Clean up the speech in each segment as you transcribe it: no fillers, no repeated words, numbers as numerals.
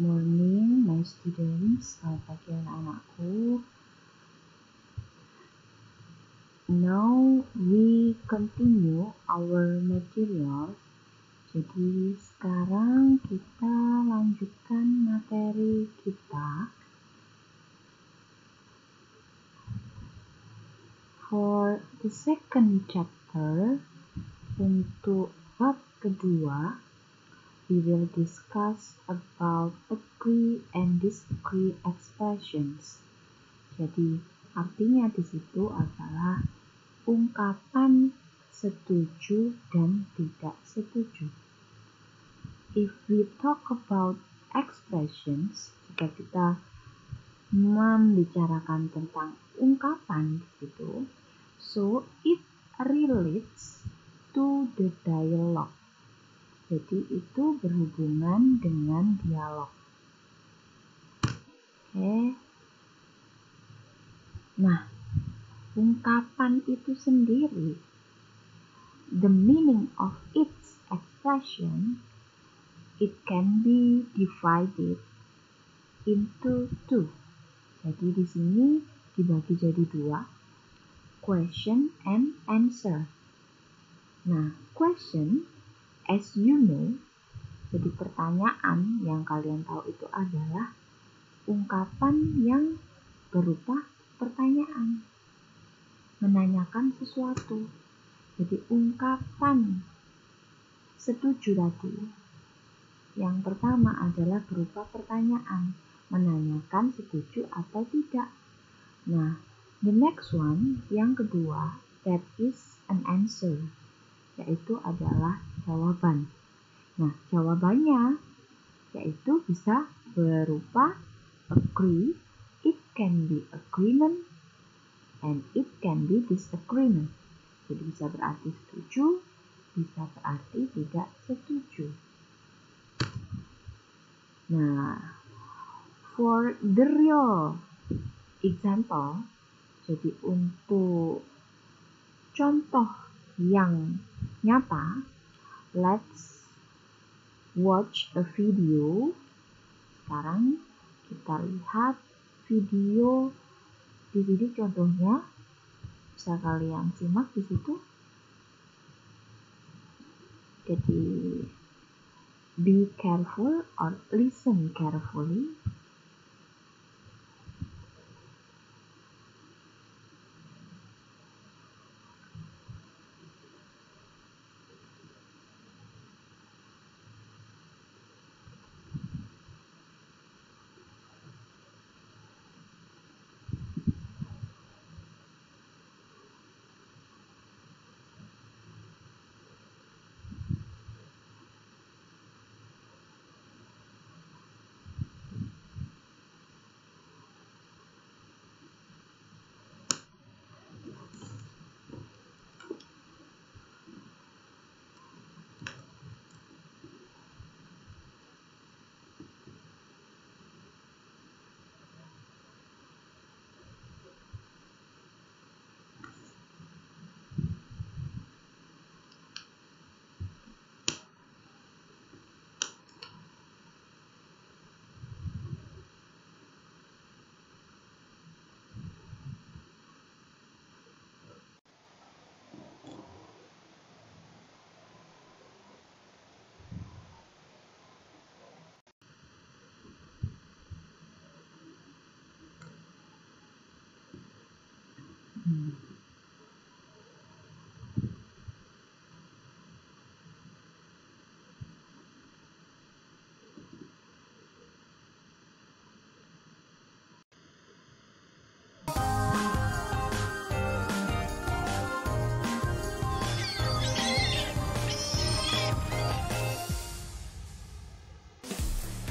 morning, my students. Selamat pagi anak-anakku. Now we continue our material. Jadi sekarang kita lanjutkan materi kita. For the second chapter, untuk bab kedua, we will discuss about agree and disagree expressions. Jadi artinya di situ adalah ungkapan setuju dan tidak setuju. If we talk about expressions, jika kita membicarakan tentang ungkapan di situ, so it relates to the dialogue. Jadi itu berhubungan dengan dialog. Oke. Nah, ungkapan itu sendiri, the meaning of its expression, it can be divided into two. Jadi di sini dibagi jadi dua, question and answer. Nah, question, as you know, jadi pertanyaan yang kalian tahu itu adalah ungkapan yang berupa pertanyaan, menanyakan sesuatu. Jadi ungkapan setuju tadi, yang pertama adalah berupa pertanyaan, menanyakan setuju atau tidak. Nah, the next one, yang kedua, that is an answer, yaitu adalah jawaban. Nah, jawabannya yaitu bisa berupa agree, it can be agreement, and it can be disagreement. Jadi bisa berarti setuju, bisa berarti tidak setuju. Nah, for the real example, jadi untuk contoh yang nyata, let's watch a video. Sekarang kita lihat video. Di sini contohnya bisa kalian simak di situ. Jadi be careful or listen carefully.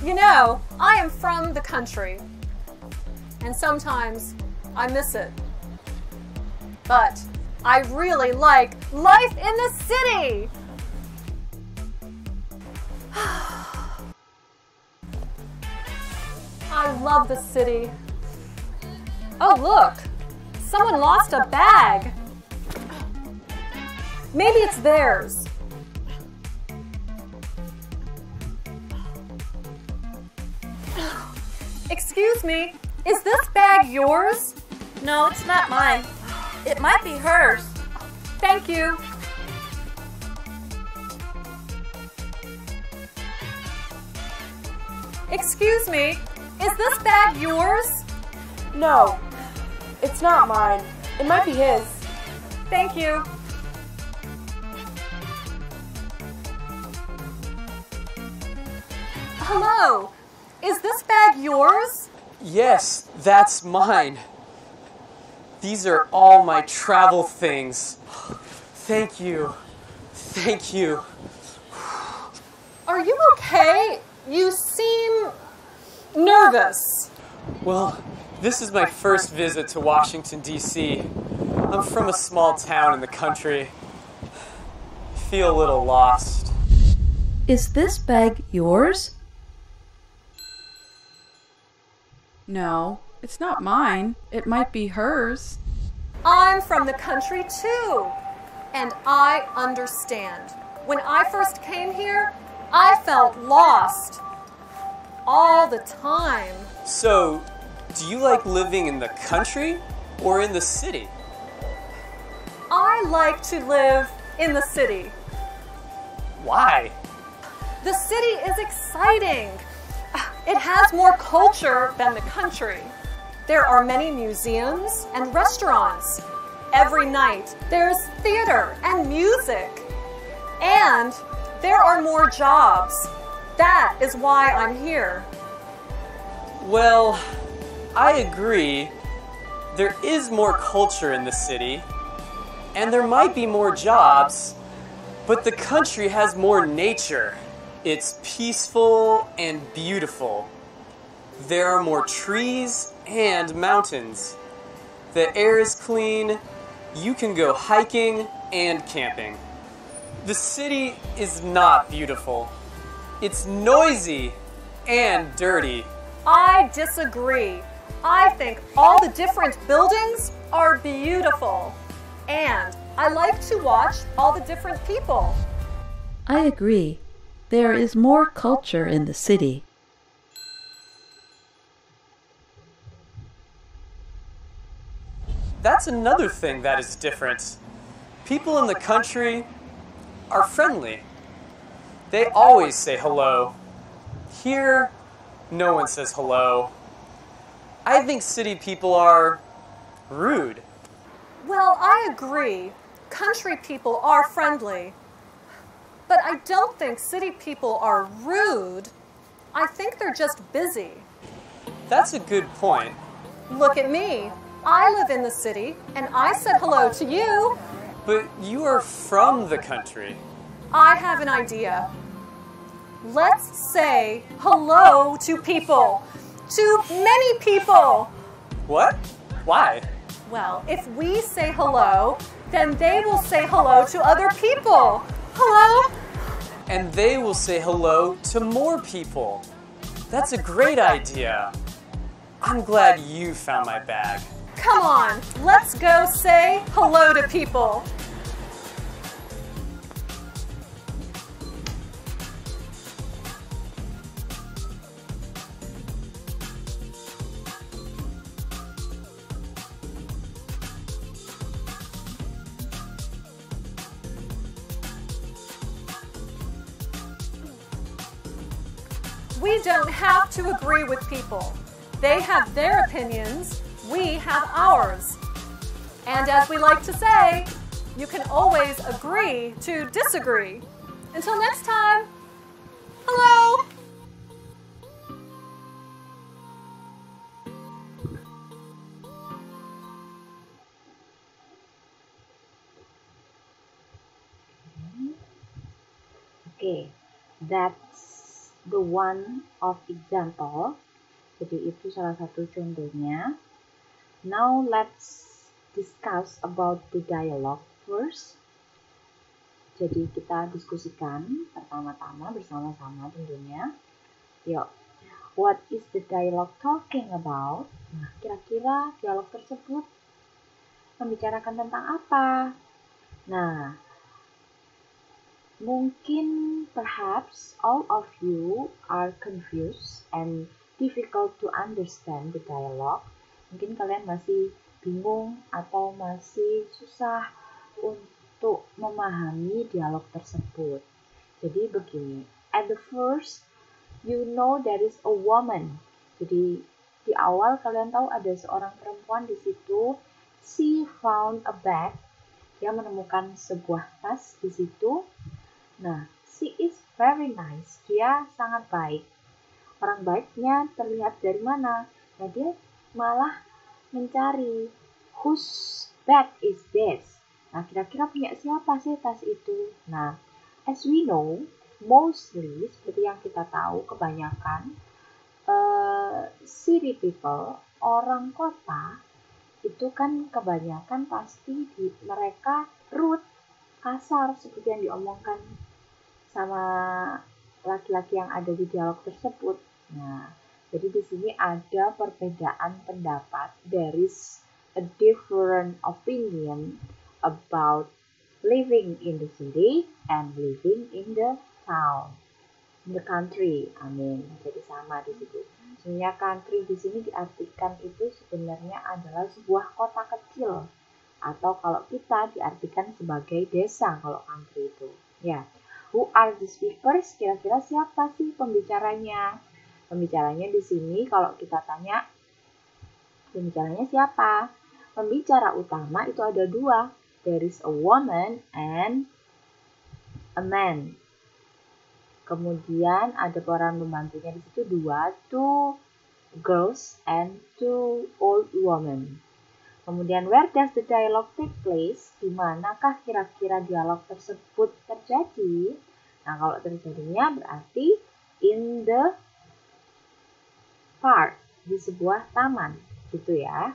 You know, I am from the country, and sometimes I miss it. But I really like life in the city! I love the city. Oh, look! Someone lost a bag! Maybe it's theirs. Excuse me, is this bag yours? No, it's not mine. It might be hers. Thank you. Excuse me, is this bag yours? No, it's not mine. It might be his. Thank you. Hello, is this bag yours? Yes, that's mine. These are all my travel things. Thank you. Thank you. Are you okay? You seem nervous. Well, this is my first visit to Washington, D.C. I'm from a small town in the country. I feel a little lost. Is this bag yours? No, it's not mine. It might be hers. I'm from the country too, and I understand. When I first came here, I felt lost all the time. So, do you like living in the country or in the city? I like to live in the city. Why? The city is exciting. It has more culture than the country. There are many museums and restaurants. Every night there's theater and music. And there are more jobs. That is why I'm here. Well, I agree. There is more culture in the city, and there might be more jobs, but the country has more nature. It's peaceful and beautiful. There are more trees and mountains. The air is clean. You can go hiking and camping. The city is not beautiful. It's noisy and dirty. I disagree. I think all the different buildings are beautiful. And I like to watch all the different people. I agree. There is more culture in the city. That's another thing that is different. People in the country are friendly. They always say hello. Here, no one says hello. I think city people are rude. Well, I agree. Country people are friendly. But I don't think city people are rude. I think they're just busy. That's a good point. Look at me. I live in the city, and I said hello to you. But you are from the country. I have an idea. Let's say hello to people. To many people. What? Why? Well, if we say hello, then they will say hello to other people. Hello? And they will say hello to more people. That's a great idea. I'm glad you found my bag. Come on, let's go say hello to people. We don't have to agree with people. They have their opinions, we have ours. And as we like to say, you can always agree to disagree. Until next time, hello! Okay, that's the one of example. Jadi itu salah satu contohnya. Now let's discuss about the dialogue first. Jadi kita diskusikan pertama-tama bersama-sama tentunya. Yuk, what is the dialogue talking about? Nah, kira-kira dialog tersebut membicarakan tentang apa? Nah, mungkin perhaps all of you are confused and difficult to understand the dialogue, mungkin kalian masih bingung atau masih susah untuk memahami dialog tersebut. Jadi begini, at the first you know there is a woman. Jadi di awal kalian tahu ada seorang perempuan di situ. She found a bag. Dia menemukan sebuah tas di situ. Nah, she is very nice. Dia sangat baik. Orang baiknya terlihat dari mana? Nah, dia malah mencari whose bag is this. Nah, kira-kira punya siapa sih tas itu? Nah, as we know, mostly seperti yang kita tahu kebanyakan city people, orang kota itu kan kebanyakan pasti mereka rude, kasar seperti yang diomongkan sama laki-laki yang ada di dialog tersebut. Nah, jadi di sini ada perbedaan pendapat. There is a different opinion about living in the city and living in the town, in the country. Jadi sama di situ. Sebenarnya country di sini diartikan itu sebenarnya adalah sebuah kota kecil, atau kalau kita diartikan sebagai desa kalau country itu. Ya. Who are the speakers? Kira-kira siapa sih pembicaranya? Pembicaranya di sini kalau kita tanya, pembicaranya siapa? Pembicara utama itu ada dua. There is a woman and a man. Kemudian ada peran pembantunya di situ dua, two girls and two old women. Kemudian where does the dialogue take place? Di manakah kira-kira dialog tersebut terjadi? Nah, kalau terjadinya berarti in the park, di sebuah taman, gitu ya.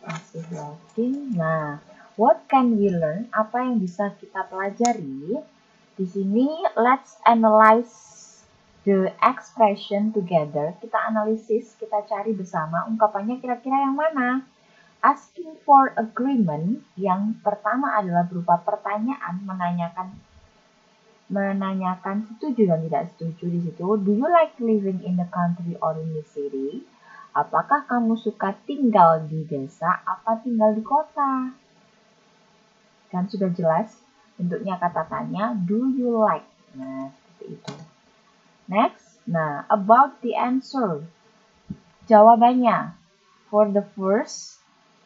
Masih loading. Nah, what can we learn? Apa yang bisa kita pelajari? Di sini, let's analyze the expression together. Kita analisis, kita cari bersama ungkapannya kira-kira yang mana. Asking for agreement, yang pertama adalah berupa pertanyaan, menanyakan setuju dan tidak setuju di situ. Do you like living in the country or in the city? Apakah kamu suka tinggal di desa apa tinggal di kota? Kan sudah jelas bentuknya kata tanya, do you like? Nah, seperti itu. Next, nah, about the answer. Jawabannya. For the first,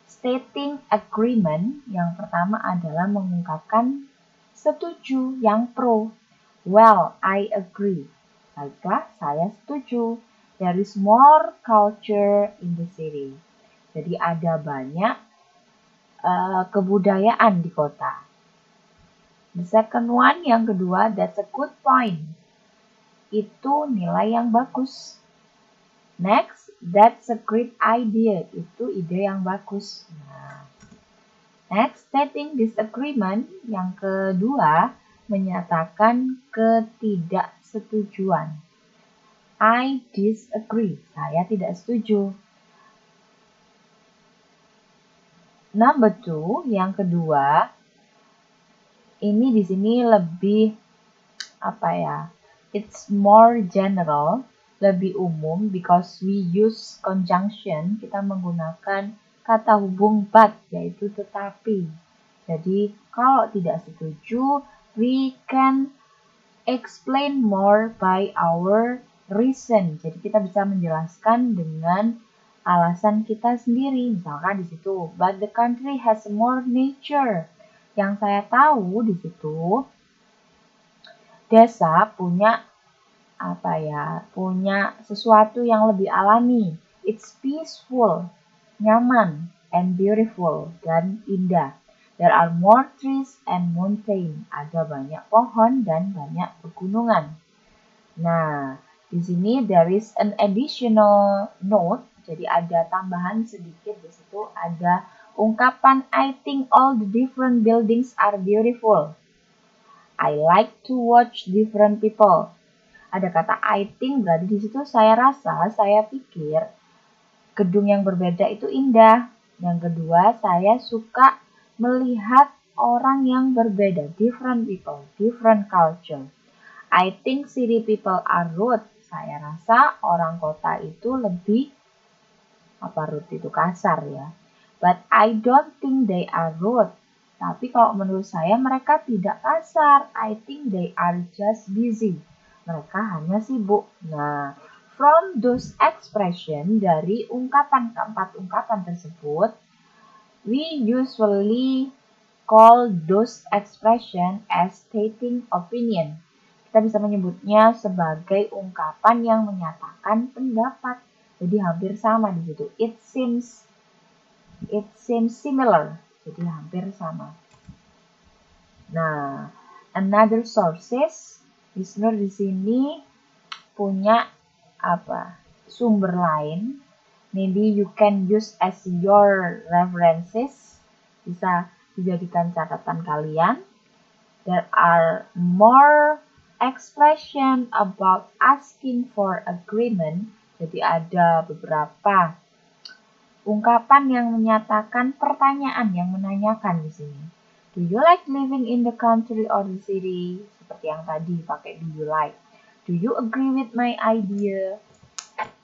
stating agreement, yang pertama adalah mengungkapkan setuju, yang pro. Well, I agree. Baiklah, saya setuju. There is more culture in the city. Jadi ada banyak kebudayaan di kota. The second one, yang kedua, that's a good point. Itu nilai yang bagus. Next, that's a great idea. Itu ide yang bagus. Nah. Next, stating disagreement. Yang kedua, menyatakan ketidaksetujuan. I disagree. Saya tidak setuju. Number 2, yang kedua, ini di sini lebih it's more general, lebih umum because we use conjunction. Kita menggunakan kata hubung but, yaitu tetapi. Jadi kalau tidak setuju, we can explain more by our reason. Jadi kita bisa menjelaskan dengan alasan kita sendiri. Misalkan di situ, but the country has more nature. Yang saya tahu di situ, desa punya punya sesuatu yang lebih alami. It's peaceful, nyaman, and beautiful, dan indah. There are more trees and mountain. Ada banyak pohon dan banyak pegunungan. Nah, di sini there is an additional note. Jadi ada tambahan sedikit di situ. Ada ungkapan I think all the different buildings are beautiful. I like to watch different people. Ada kata I think, berarti di situ saya rasa, saya pikir gedung yang berbeda itu indah. Yang kedua, saya suka melihat orang yang berbeda, different people, different culture. I think city people are rude. Saya rasa orang kota itu lebih, rude itu kasar ya. But I don't think they are rude. Tapi kalau menurut saya mereka tidak kasar. I think they are just busy. Mereka hanya sibuk. Nah, from those expression, dari keempat ungkapan tersebut, we usually call those expression as stating opinion. Kita bisa menyebutnya sebagai ungkapan yang menyatakan pendapat. Jadi hampir sama di situ. It seems similar. Jadi hampir sama. Nah, another sources, listener di sini punya sumber lain. Maybe you can use as your references. Bisa dijadikan catatan kalian. There are more expression about asking for agreement. Jadi ada beberapa ungkapan yang menyatakan pertanyaan, yang menanyakan di sini. Do you like living in the country or the city? Seperti yang tadi pakai do you like. Do you agree with my idea?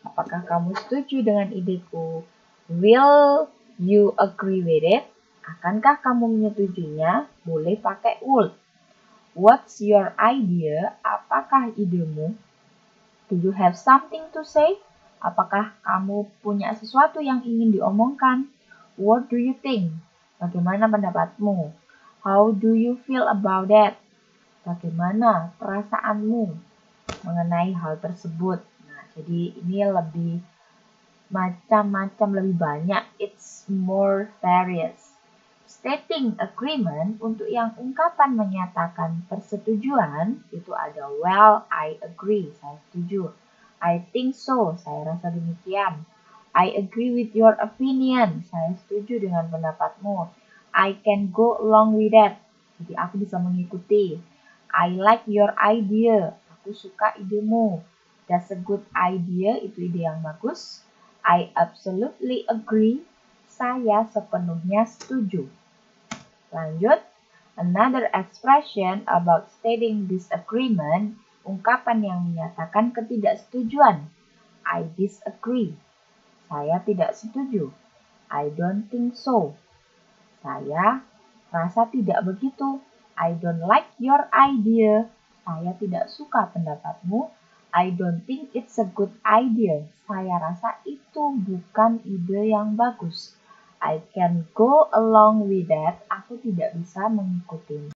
Apakah kamu setuju dengan ideku? Will you agree with it? Akankah kamu menyetujuinya? Boleh pakai would. What's your idea? Apakah idemu? Do you have something to say? Apakah kamu punya sesuatu yang ingin diomongkan? What do you think? Bagaimana pendapatmu? How do you feel about that? Bagaimana perasaanmu mengenai hal tersebut? Nah, jadi ini lebih macam-macam, lebih banyak. It's more various. Stating agreement, untuk yang ungkapan menyatakan persetujuan, itu ada well, I agree, saya setuju. I think so, saya rasa demikian. I agree with your opinion, saya setuju dengan pendapatmu. I can go along with that, jadi aku bisa mengikuti. I like your idea, aku suka idemu. That's a good idea, itu ide yang bagus. I absolutely agree, saya sepenuhnya setuju. Lanjut, another expression about stating disagreement, ungkapan yang menyatakan ketidaksetujuan. I disagree. Saya tidak setuju. I don't think so. Saya rasa tidak begitu. I don't like your idea. Saya tidak suka pendapatmu. I don't think it's a good idea. Saya rasa itu bukan ide yang bagus. I can go along with that. Aku tidak bisa mengikuti.